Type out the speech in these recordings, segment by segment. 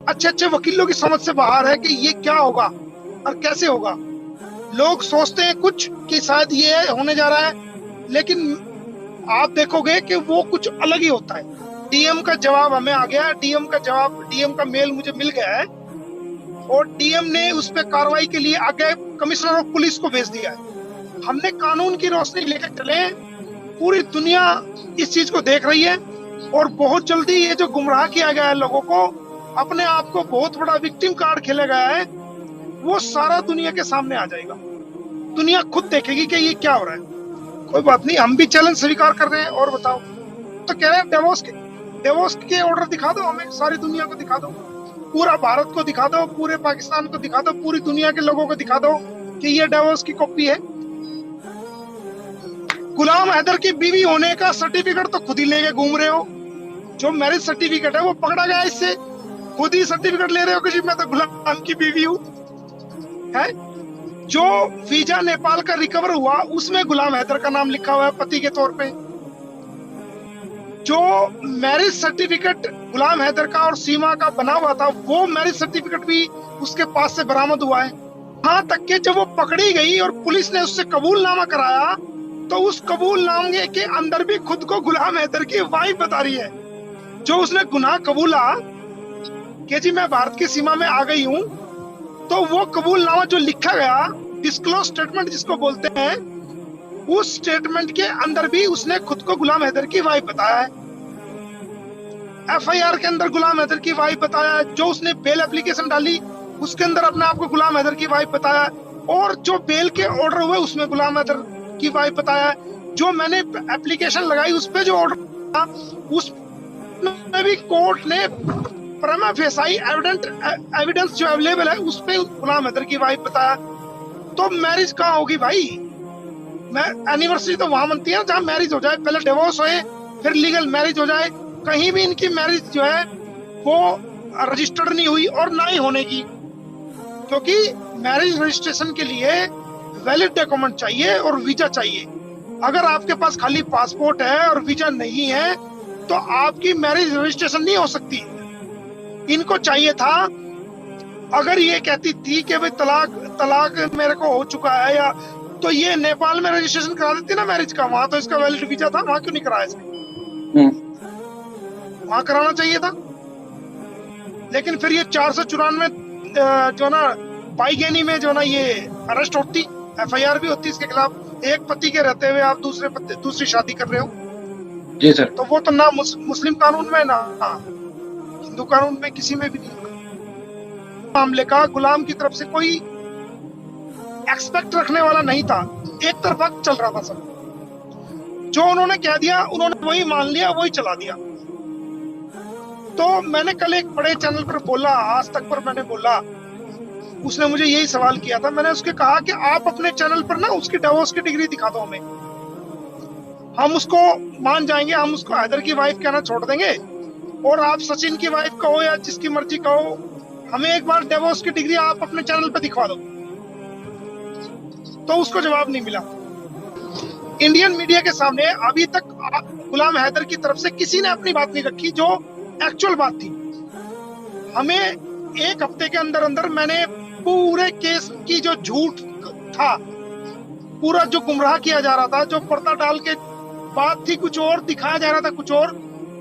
अच्छे अच्छे वकीलों की समझ से बाहर है कि ये क्या होगा और कैसे होगा। लोग सोचते हैं कुछ कि शायद ये होने जा रहा है, लेकिन आप देखोगे कि वो कुछ अलग ही होता है। डीएम का जवाब हमें आ गया, डीएम का मेल मुझे मिल गया है, और डीएम ने उस पर कार्रवाई के लिए आगे कमिश्नर ऑफ पुलिस को भेज दिया है। हमने कानून की रोशनी लेकर चले। पूरी दुनिया इस चीज को देख रही है, और बहुत जल्दी ये जो गुमराह किया गया है लोगों को, अपने आप को बहुत बड़ा विक्टिम कार्ड खेला गया है, वो सारा दुनिया के सामने आ जाएगा। दुनिया खुद देखेगी कि ये क्या हो रहा है। कोई बात नहीं, हम भी चैलेंज स्वीकार कर रहे हैं। और बताओ, तो कह रहे हैं डेवोस के ऑर्डर दिखा दो, हमें सारी दुनिया को दिखा दो, पूरा भारत को दिखा दो, पूरे पाकिस्तान को दिखा दो, पूरी दुनिया के लोगों को दिखा दो कि ये डेवोस की कॉपी है। गुलाम हैदर की बीवी होने का सर्टिफिकेट तो खुद ही लेके घूम रहे हो। जो मैरिज सर्टिफिकेट है वो पकड़ा गया इससे, खुद ही सर्टिफिकेट ले रहे हो कि जी मैं तो गुलाम की बीवी हूँ। है जो वीजा नेपाल का रिकवर हुआ उसमें गुलाम हैदर का नाम लिखा हुआ है पति के तौर पे। जो मैरिज सर्टिफिकेट गुलाम हैदर का और सीमा का बना हुआ था, वो मैरिज सर्टिफिकेट भी उसके पास से बरामद हुआ है। यहाँ तक कि जब वो पकड़ी गई और पुलिस ने उससे कबूलनामा कराया, तो उस कबूलनामे के अंदर भी खुद को गुलाम हैदर की वाइफ बता रही है। जो उसने गुनाह कबूला कि जी मैं भारत की सीमा में आ गई हूँ, तो वो कबूलनामा जो लिखा गया, डिस्क्लोज स्टेटमेंट जिसको बोलते हैं, उस स्टेटमेंट के अंदर भी उसने खुद को गुलाम हैदर की वाइफ बताया है। एफआईआर के अंदर गुलाम हैदर की वाइफ बताया है। जो उसने बेल एप्लीकेशन डाली उसके अंदर अपने आप को गुलाम हैदर की वाइफ बताया है। और जो बेल के ऑर्डर हुए उसमें गुलाम हैदर की वाइफ बताया है। जो मैंने एप्लीकेशन लगाई उस पे जो ऑर्डर था उसमें भी कोर्ट ने प्रमा फेसाई एविडेंस जो अवेलेबल है उस पे गुलाम हैदर की वाइफ बताया। तो मैरिज कहाँ होगी भाई? मैं एनिवर्सरी तो वहां मनती है जहाँ मैरिज हो जाए, पहले डिवोर्स होए फिर लीगल मैरिज हो जाए। कहीं भी इनकी मैरिज जो है वो रजिस्टर्ड नहीं हुई और ना ही होने की, क्योंकि मैरिज रजिस्ट्रेशन के लिए वैलिड डॉक्यूमेंट चाहिए और वीजा चाहिए। अगर आपके पास खाली पासपोर्ट है और वीजा नहीं है तो आपकी मैरिज रजिस्ट्रेशन नहीं हो सकती। इनको चाहिए था, अगर ये कहती थी कि भाई तलाक मेरे को हो चुका है, या तो ये नेपाल में रजिस्ट्रेशन करा देती ना मैरिज का, वहां तो इसका वैलिड वीजा था, वहां क्यों नहीं कराया इसने? वहां कराना चाहिए था। लेकिन फिर ये 494 जो ना बाईगैनी में जो ना ये अरेस्ट होती, एफआईआर भी होती इसके खिलाफ। एक पति के रहते हुए आप दूसरी शादी कर रहे हो जी सर। तो वो तो ना मुस्लिम कानून में ना हिंदू कानून में किसी में भी नहीं। मामले का गुलाम की तरफ से कोई एक्सपेक्ट रखने वाला नहीं था, एक तरफा चल रहा था सब। जो उन्होंने कह दिया उन्होंने वही मान लिया, वही चला दिया। तो मैंने कल एक बड़े चैनल पर बोला, आज तक पर मैंने बोला, उसने मुझे यही सवाल किया था। मैंने उसके कहा कि आप अपने चैनल पर ना उसकी डिवोर्स की डिग्री दिखा दो हमें, हम उसको मान जाएंगे, हम उसको हैदर की वाइफ कहना छोड़ देंगे, और आप सचिन की वाइफ कहो या जिसकी मर्जी कहो, हमें एक बार डिवोर्स की डिग्री आप अपने चैनल पर दिखवा दो। तो उसको जवाब नहीं मिला। इंडियन मीडिया के सामने अभी तक गुलाम हैदर की तरफ से किसी ने अपनी बात नहीं रखी जो एक्चुअल बात थी। हमें एक हफ्ते के अंदर अंदर मैंने पूरे केस की जो झूठ था, पूरा जो गुमराह किया जा रहा था, जो पर्दा डाल के बात थी कुछ और, दिखाया जा रहा था कुछ और,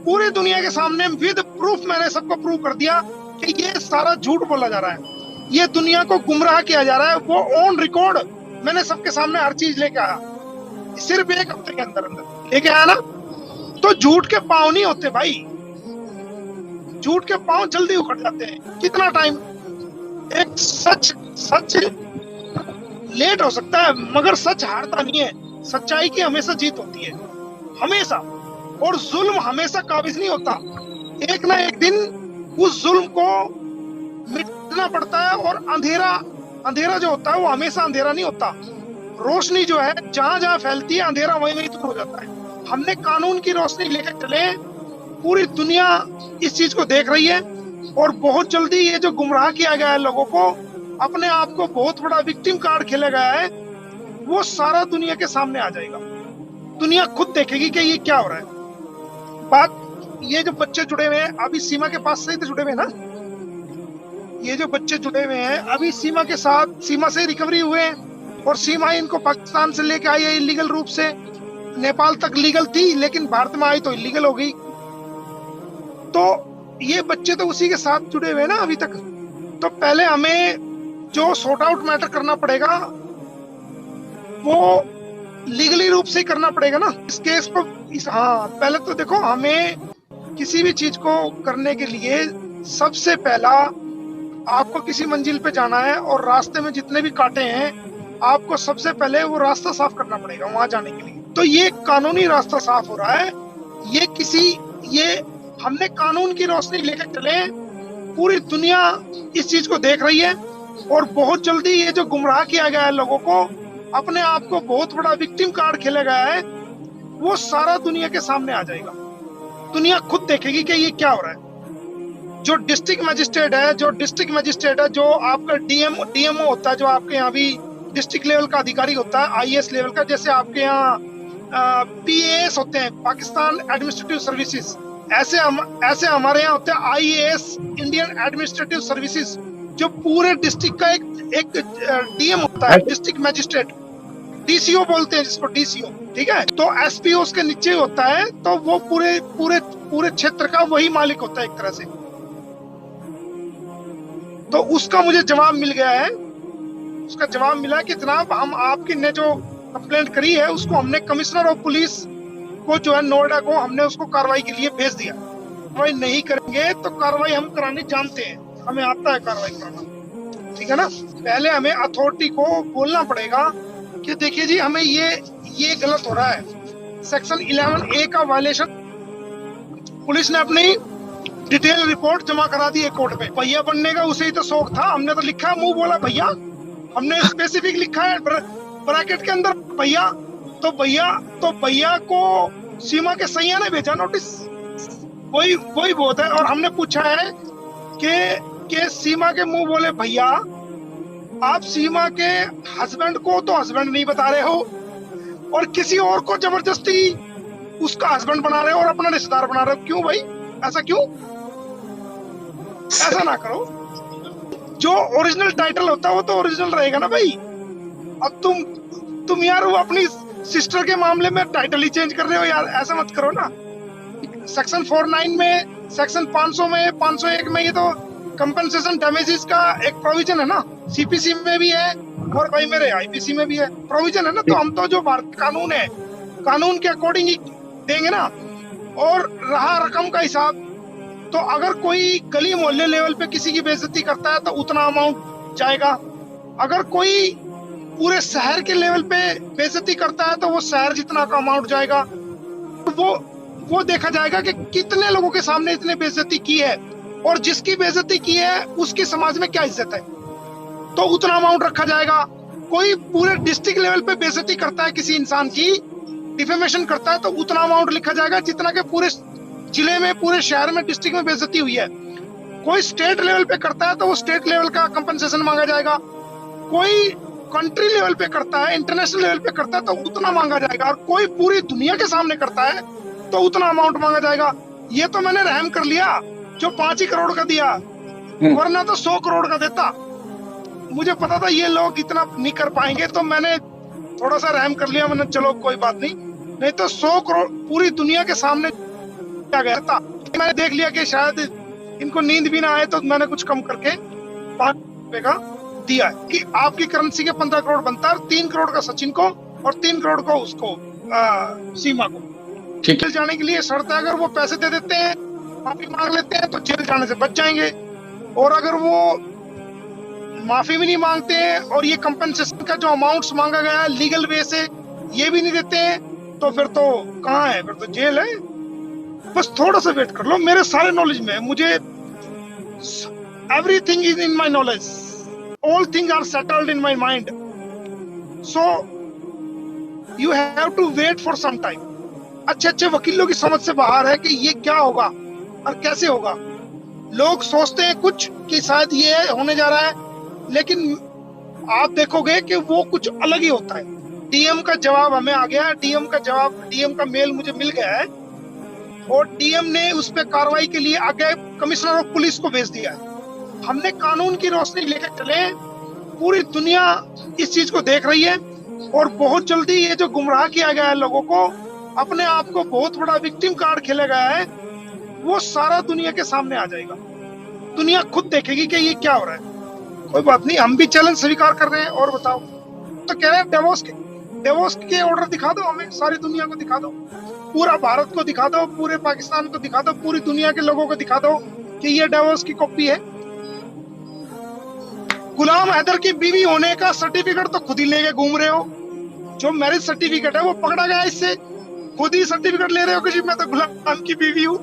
पूरी दुनिया के सामने विद प्रूफ मैंने सबको प्रूव कर दिया कि ये सारा झूठ बोला जा रहा है, ये दुनिया को गुमराह किया जा रहा है। वो ऑन रिकॉर्ड मैंने सबके सामने हर चीज लेके आया, सिर्फ एक हफ्ते के अंदर अंदर लेके आया ना। तो झूठ के पांव नहीं होते भाई, झूठ के पांव जल्दी उखड़ जाते हैं। कितना टाइम, एक सच लेट हो सकता है मगर सच हारता नहीं है। सच्चाई की हमेशा जीत होती है, हमेशा। और जुल्म हमेशा काबिज नहीं होता, एक ना एक दिन उस जुल्म को मिटना पड़ता है। और अंधेरा जो होता है वो हमेशा अंधेरा नहीं होता। रोशनी जो है जहां जहां फैलती है, अंधेरा वहीं वहीं दूर हो जाता है। हमने कानून की रोशनी लेकर चले, पूरी दुनिया इस चीज को देख रही है, और बहुत जल्दी ये जो गुमराह किया गया है लोगों को, अपने आप को बहुत बड़ा विक्टिम कार्ड खेला गया है, वो सारा दुनिया के सामने आ जाएगा। दुनिया खुद देखेगी कि ये क्या हो रहा है। बात ये जो बच्चे जुड़े हुए हैं अभी सीमा के पास से ही तो जुड़े हुए हैं ना, ये जो बच्चे जुड़े हुए हैं अभी सीमा के साथ, सीमा से रिकवरी हुए हैं और सीमा इनको पाकिस्तान से लेके आई है इलीगल रूप से। नेपाल तक लीगल थी लेकिन भारत में आई तो इलीगल हो गई। तो ये बच्चे तो उसी के साथ जुड़े हुए हैं ना अभी तक। तो पहले हमें जो सॉर्ट आउट मैटर करना पड़ेगा वो लीगली रूप से करना पड़ेगा ना इस केस को। हाँ, पहले तो देखो, हमें किसी भी चीज को करने के लिए सबसे पहला आपको किसी मंजिल पे जाना है और रास्ते में जितने भी कांटे हैं आपको सबसे पहले वो रास्ता साफ करना पड़ेगा वहां जाने के लिए। तो ये कानूनी रास्ता साफ हो रहा है। ये हमने कानून की रोशनी लेकर चले। पूरी दुनिया इस चीज को देख रही है और बहुत जल्दी ये जो गुमराह किया गया है लोगों को, अपने आप को बहुत बड़ा विक्टिम कार्ड खेला गया है, वो सारा दुनिया के सामने आ जाएगा। दुनिया खुद देखेगी कि ये क्या हो रहा है। जो डिस्ट्रिक्ट मजिस्ट्रेट है, जो आपका डीएमओ होता है, जो आपके यहाँ भी डिस्ट्रिक्ट लेवल का अधिकारी होता है, आईएएस लेवल का, जैसे आपके यहाँ पीएएस होते हैं, पाकिस्तान एडमिनिस्ट्रेटिव सर्विसेज, ऐसे हमारे यहाँ होते हैं आईएएस, इंडियन एडमिनिस्ट्रेटिव सर्विसेज, जो पूरे डिस्ट्रिक्ट का एक डीएम होता है, डिस्ट्रिक्ट मजिस्ट्रेट, डीसीओ बोलते हैं जिसको, डीसीओ, ठीक है। तो एसपीओ उसके नीचे होता है, तो वो पूरे क्षेत्र का वही मालिक होता है एक तरह से। तो उसका मुझे जवाब मिल गया है, उसका जवाब मिला कि जनाब हम आपकी ने जो कंप्लेंट करी है उसको हमने कमिश्नर ऑफ पुलिस को जो है नोएडा को हमने उसको कार्रवाई के लिए भेज दिया। कार्रवाई नहीं करेंगे तो कार्रवाई हम कराने जानते हैं, हमें आता है कार्रवाई कराना, ठीक है ना। पहले हमें अथॉरिटी को बोलना पड़ेगा कि देखिए जी हमें ये गलत हो रहा है। सेक्शन 11A का वायलेशन, पुलिस ने अपनी डिटेल रिपोर्ट जमा करा दी है कोर्ट में। भैया बनने का उसे ही तो शौक था, हमने तो लिखा, मुंह बोला भैया, हमने स्पेसिफिक लिखा है ब्रैकेट के अंदर भैया। तो भैया को सीमा के सैया ने भेजा नोटिस, वही बहुत है। और हमने पूछा है कि सीमा के मुंह बोले भैया, आप सीमा के हस्बैंड को तो हस्बैंड नहीं बता रहे हो और किसी और को जबरदस्ती उसका हस्बैंड बना रहे हो और अपना रिश्तेदार बना रहे हो। क्यों भाई, ऐसा क्यों? ऐसा ना करो। जो ओरिजिनल टाइटल होता है वो तो ओरिजिनल रहेगा ना भाई। अब तुम यार वो अपनी सिस्टर के मामले में टाइटल ही चेंज कर रहे हो यार, ऐसा मत करो ना। सेक्शन 49 में, सेक्शन 500 में, 501 में ये तो कंपनसेशन डैमेजेस का एक प्रोविजन है ना, सीपीसी में भी है और भाई मेरे आईपीसी में भी है, प्रोविजन है ना। तो हम तो जो भारतीय कानून है, कानून के अकॉर्डिंग ही देंगे ना। और रहा रकम का हिसाब, तो अगर कोई गली मोहल्ले लेवल पे किसी की बेइज्जती करता है तो उतना अमाउंट जाएगा। अगर कोई पूरे शहर के लेवल पे बेइज्जती करता है तो वो शहर जितना का अमाउंट जाएगा। तो वो देखा जाएगा कि कितने लोगों के सामने इतने बेइज्जती की है और जिसकी बेइज्जती की है उसकी समाज में क्या इज्जत है, तो उतना अमाउंट रखा जाएगा। कोई पूरे डिस्ट्रिक्ट लेवल पे बेइज्जती करता है किसी इंसान की, डिफेमेशन करता है, तो उतना अमाउंट लिखा जाएगा जितना के पूरे जिले में, पूरे शहर में, डिस्ट्रिक्ट में बेइज्जती हुई है। कोई स्टेट लेवल पे करता है तो वो स्टेट लेवल का कंपनसेशन मांगा जाएगा। कोई कंट्री लेवल पे करता है, इंटरनेशनल लेवल पे करता है तो उतना मांगा जाएगा। और कोई पूरी दुनिया के सामने करता है तो उतना अमाउंट मांगा जाएगा। ये तो मैंने रहम कर लिया जो 5 ही करोड़ का दिया, वरना तो 100 करोड़ का देता। मुझे पता था ये लोग इतना नहीं कर पाएंगे, तो मैंने थोड़ा सा रहम कर लिया। मैंने चलो कोई बात नहीं तो 100 करोड़ पूरी दुनिया के सामने आ गया था। मैंने देख लिया कि शायद इनको नींद भी ना आए, तो मैंने कुछ कम करके 5 रुपए का दिया कि आपकी करेंसी के 15 करोड़ बनता है, 3 करोड़ का सचिन को और 3 करोड़ को उसको सीमा को। जेल जाने के लिए शर्त है, अगर वो पैसे दे देते हैं, माफी मांग लेते हैं, तो जेल जाने से बच जाएंगे। और अगर वो माफी भी नहीं मांगते हैं और ये कंपनसेशन का जो अमाउंट्स मांगा गया है लीगल वे से ये भी नहीं देते हैं, तो फिर तो कहाँ है, फिर तो जेल है। बस थोड़ा सा वेट कर लो, मेरे सारे नॉलेज में, मुझे everything is in my knowledge, all thing are settled in my mind, so you have to wait for some time. अच्छे वकीलों की समझ से बाहर है कि ये क्या होगा और कैसे होगा। लोग सोचते हैं कुछ कि शायद ये होने जा रहा है, लेकिन आप देखोगे कि वो कुछ अलग ही होता है। डीएम का जवाब हमें आ गया, डीएम का मेल मुझे मिल गया है और डीएम ने उस पर कार्रवाई के लिए आगे कमिश्नर ऑफ पुलिस को भेज दिया है। हमने कानून की रोशनी लेकर चले, पूरी दुनिया इस चीज को देख रही है और बहुत जल्दी ये जो गुमराह किया गया है लोगों को, अपने आप को बहुत बड़ा विक्टिम कार्ड खेला गया है, वो सारा दुनिया के सामने आ जाएगा। दुनिया खुद देखेगी कि ये क्या हो रहा है। कोई बात नहीं, हम भी चैलेंज स्वीकार कर रहे हैं। और बताओ, तो कह रहे हैं डेवोस के ऑर्डर दिखा दो, हमें सारी दुनिया को दिखा दो, पूरा भारत को दिखा दो, पूरे पाकिस्तान को दिखा दो, पूरी दुनिया के लोगों को दिखा दो कि ये डेवोस की कॉपी है। गुलाम हैदर की बीवी होने का सर्टिफिकेट तो खुद ही लेके घूम रहे हो। जो मैरिज सर्टिफिकेट है वो पकड़ा गया, इससे खुद ही सर्टिफिकेट ले रहे हो कि जी मैं तो गुलाम की बीवी हूँ।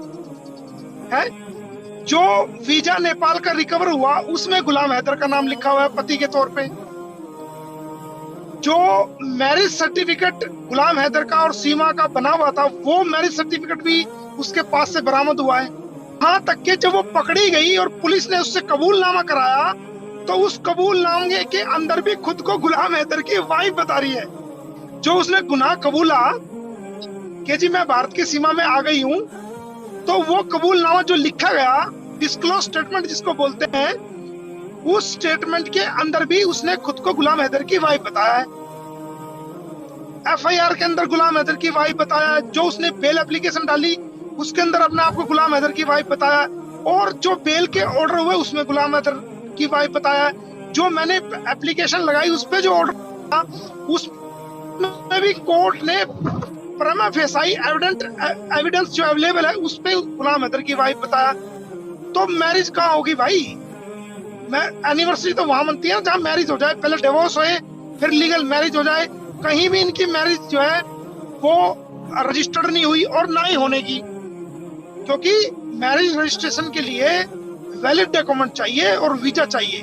है जो वीजा नेपाल का रिकवर हुआ उसमें गुलाम हैदर का नाम लिखा हुआ है पति के तौर पे। जो मैरिज सर्टिफिकेट गुलाम हैदर का और सीमा का बना हुआ था, वो मैरिज सर्टिफिकेट भी उसके पास से बरामद हुआ है। यहाँ तक कि जब वो पकड़ी गई और पुलिस ने उससे कबूलनामा कराया, तो उस कबूलनामे के अंदर भी खुद को गुलाम हैदर की वाइफ बता रही है। जो उसने गुनाह कबूला कि जी मैं भारत की सीमा में आ गई हूँ, तो वो कबूलनामा जो लिखा गया, डिस्क्लोज स्टेटमेंट जिसको बोलते हैं, उस स्टेटमेंट के अंदर भी उसने खुद को गुलाम हैदर की वाइफ बताया है। एफआईआर के अंदर गुलाम हैदर की वाइफ बताया है। जो उसने बेल एप्लीकेशन डाली उसके अंदर अपने आप को गुलाम हैदर की वाइफ बताया, और जो बेल के ऑर्डर हुए उसमें गुलाम हैदर की वाइफ बताया। जो मैंने एप्लीकेशन लगाई उस पे जो ऑर्डर था उसमें भी कोर्ट ने प्रमा फेसाई एविडेंस जो अवेलेबल है उस पे गुलाम हैदर की वाइफ बताया। तो मैरिज कहाँ होगी भाई? मैं एनिवर्सरी तो वहां मनती है जहाँ मैरिज हो जाए, पहले डिवोर्स होए फिर लीगल मैरिज हो जाए। कहीं भी इनकी मैरिज जो है वो रजिस्टर्ड नहीं हुई और ना ही होने की, क्योंकि मैरिज रजिस्ट्रेशन के लिए वैलिड डॉक्यूमेंट चाहिए और वीजा चाहिए।